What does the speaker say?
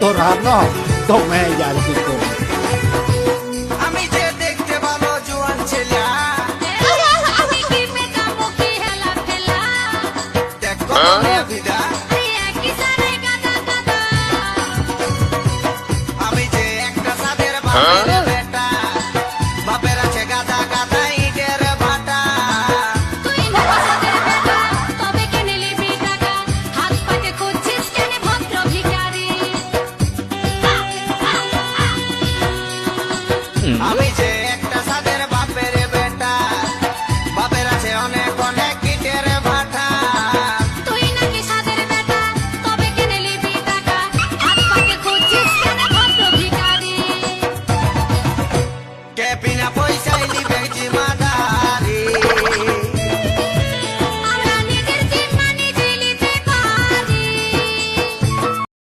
তোরা ন তোমে আর কি করবি। আমি যে দেখতে ভালো জোয়ান ছেলে আমি কি পেতামো কি হেলা ফেলা দেখো না ভিদা একই সারে গাদা গাদা আমি যে একটা সাদের বাবা